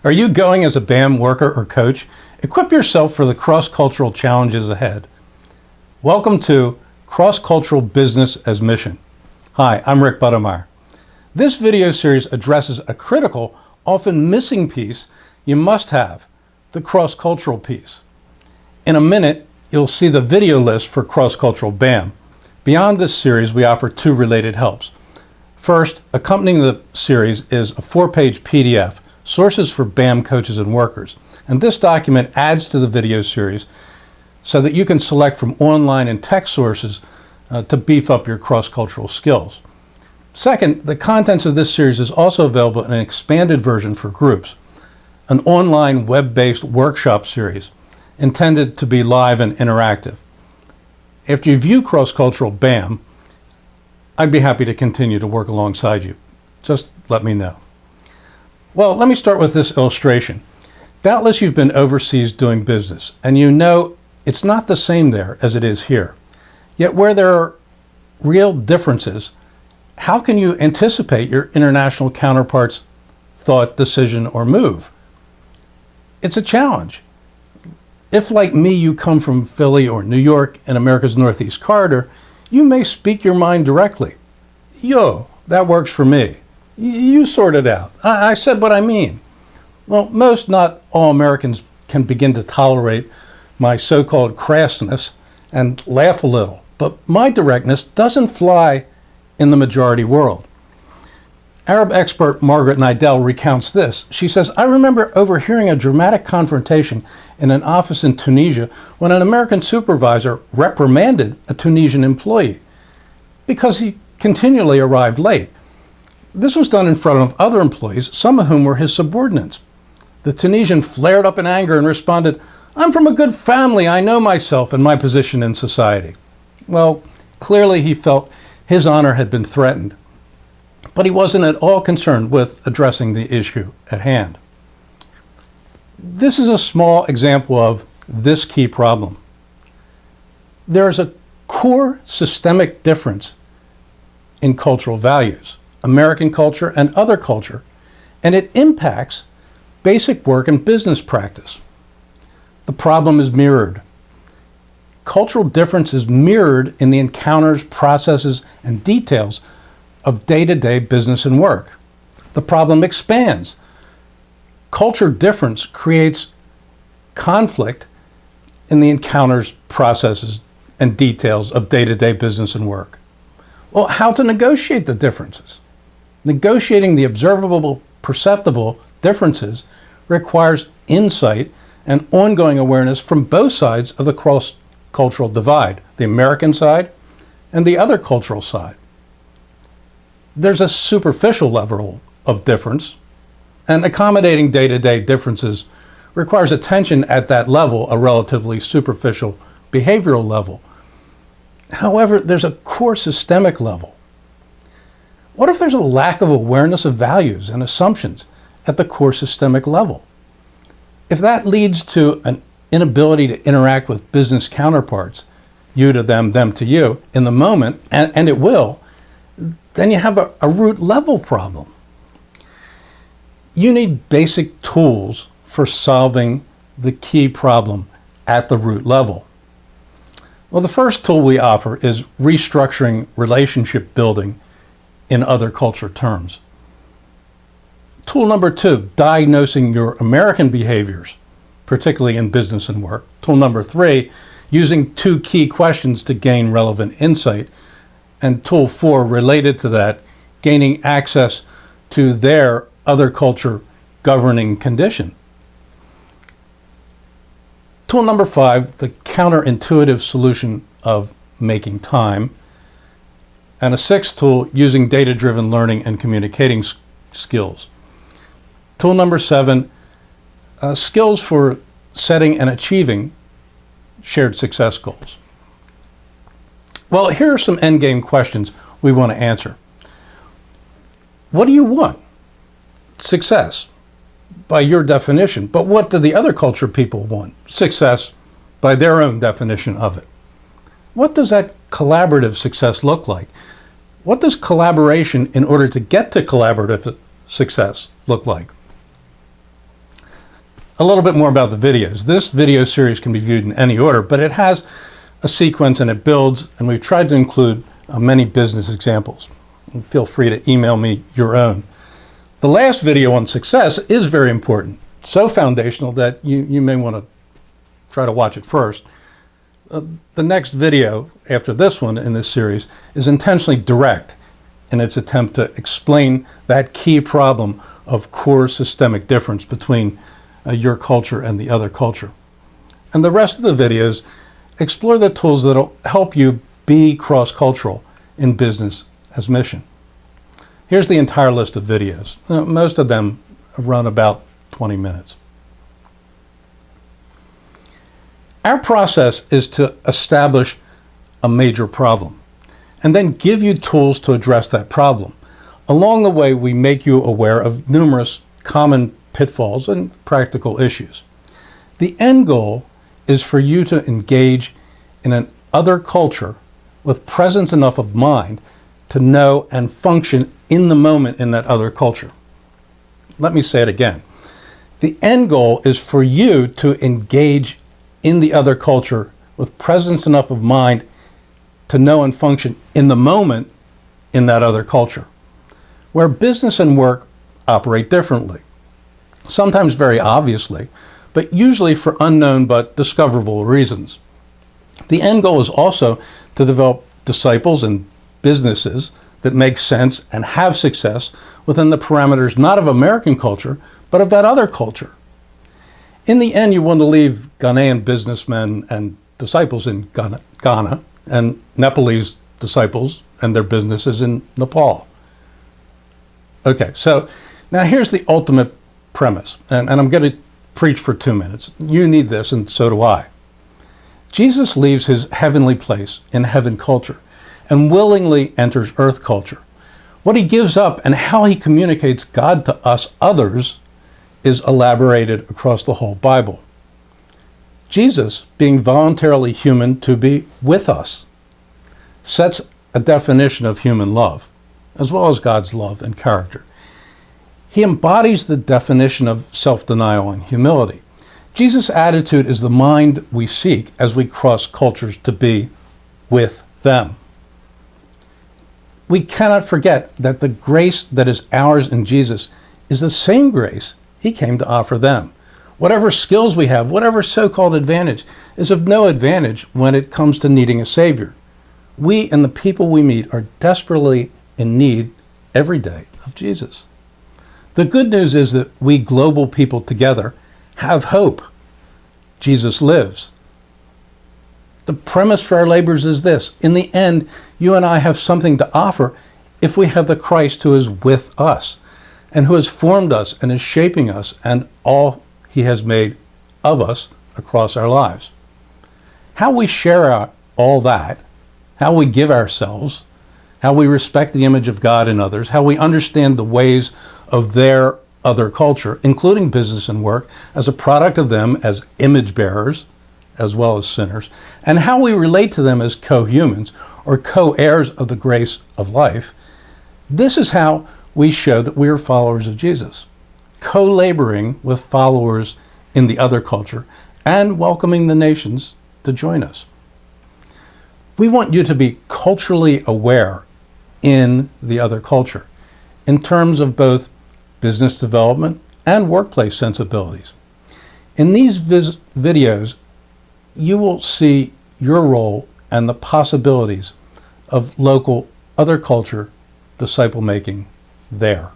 Are you going as a BAM worker or coach? Equip yourself for the cross-cultural challenges ahead. Welcome to Cross-Cultural Business as Mission. Hi, I'm Rick Buttmeyer. This video series addresses a critical, often missing piece you must have, the cross-cultural piece. In a minute, you'll see the video list for cross-cultural BAM. Beyond this series, we offer two related helps. First, accompanying the series is a 4-page PDF, Sources for BAM Coaches and Workers. And this document adds to the video series so that you can select from online and text sources to beef up your cross-cultural skills. Second, the contents of this series is also available in an expanded version for groups, an online web-based workshop series intended to be live and interactive. After you view cross-cultural BAM, I'd be happy to continue to work alongside you. Just let me know. Well, let me start with this illustration. Doubtless you've been overseas doing business, and you know it's not the same there as it is here. Yet where there are real differences, how can you anticipate your international counterpart's thought, decision, or move? It's a challenge. If, like me, you come from Philly or New York in America's Northeast Corridor, you may speak your mind directly. Yo, that works for me. You sort it out. I said what I mean. Well, most, not all Americans can begin to tolerate my so-called crassness and laugh a little, but my directness doesn't fly in the majority world. Arab expert Margaret Nidell recounts this. She says, I remember overhearing a dramatic confrontation in an office in Tunisia when an American supervisor reprimanded a Tunisian employee because he continually arrived late. This was done in front of other employees, some of whom were his subordinates. The Tunisian flared up in anger and responded, I'm from a good family. I know myself and my position in society. Well, clearly he felt his honor had been threatened, but he wasn't at all concerned with addressing the issue at hand. This is a small example of this key problem. There is a core systemic difference in cultural values, American culture and other culture, and it impacts basic work and business practice. The problem is mirrored. Cultural difference is mirrored in the encounters, processes, and details of day-to-day business and work. The problem expands. Culture difference creates conflict in the encounters, processes, and details of day-to-day business and work. Well, how to negotiate the differences? Negotiating the observable, perceptible differences requires insight and ongoing awareness from both sides of the cross-cultural divide, the American side and the other cultural side. There's a superficial level of difference, and accommodating day-to-day differences requires attention at that level, a relatively superficial behavioral level. However, there's a core systemic level. What if there's a lack of awareness of values and assumptions at the core systemic level? If that leads to an inability to interact with business counterparts, you to them, them to you, in the moment, and it will, then you have a root level problem. You need basic tools for solving the key problem at the root level. Well, the first tool we offer is restructuring relationship building in other culture terms. Tool number 2, diagnosing your American behaviors, particularly in business and work. Tool number 3, using 2 key questions to gain relevant insight. And tool 4, related to that, gaining access to their other culture governing condition. Tool number 5, the counterintuitive solution of making time. And a 6th tool, using data-driven learning and communicating skills. Tool number 7, skills for setting and achieving shared success goals. Well, here are some endgame questions we want to answer. What do you want? Success, by your definition. But what do the other culture people want? Success, by their own definition of it. What does that collaborative success look like? What does collaboration in order to get to collaborative success look like? A little bit more about the videos. This video series can be viewed in any order, but it has a sequence and it builds, and we've tried to include many business examples. Feel free to email me your own. The last video on success is very important, so foundational that you may want to try to watch it first. The next video after this one in this series is intentionally direct in its attempt to explain that key problem of core systemic difference between your culture and the other culture. And the rest of the videos explore the tools that will help you be cross-cultural in business as mission. Here's the entire list of videos. Most of them run about 20 minutes. Our process is to establish a major problem and then give you tools to address that problem. Along the way, we make you aware of numerous common pitfalls and practical issues. The end goal is for you to engage in an other culture with presence enough of mind to know and function in the moment in that other culture. Let me say it again. The end goal is for you to engage in the other culture with presence enough of mind to know and function in the moment in that other culture, where business and work operate differently. Sometimes very obviously, but usually for unknown but discoverable reasons. The end goal is also to develop disciples and businesses that make sense and have success within the parameters not of American culture, but of that other culture. In the end, you want to leave Ghanaian businessmen and disciples in Ghana and Nepalese disciples and their businesses in Nepal. Okay, so now here's the ultimate premise, and I'm going to preach for 2 minutes. You need this, and so do I. Jesus leaves his heavenly place in heaven culture and willingly enters earth culture. What he gives up and how he communicates God to us others is elaborated across the whole Bible. Jesus, being voluntarily human to be with us, sets a definition of human love, as well as God's love and character. He embodies the definition of self-denial and humility. Jesus' attitude is the mind we seek as we cross cultures to be with them. We cannot forget that the grace that is ours in Jesus is the same grace he came to offer them. Whatever skills we have, whatever so-called advantage, is of no advantage when it comes to needing a Savior. We and the people we meet are desperately in need every day of Jesus. The good news is that we global people together have hope. Jesus lives. The premise for our labors is this: in the end, you and I have something to offer if we have the Christ who is with us and who has formed us and is shaping us and all he has made of us across our lives. How we share out all that, how we give ourselves, how we respect the image of God in others, how we understand the ways of their other culture, including business and work, as a product of them as image bearers, as well as sinners, and how we relate to them as co-humans or co-heirs of the grace of life. This is how we show that we are followers of Jesus, co-laboring with followers in the other culture and welcoming the nations to join us. We want you to be culturally aware in the other culture in terms of both business development and workplace sensibilities. In these videos, you will see your role and the possibilities of local other culture disciple making there.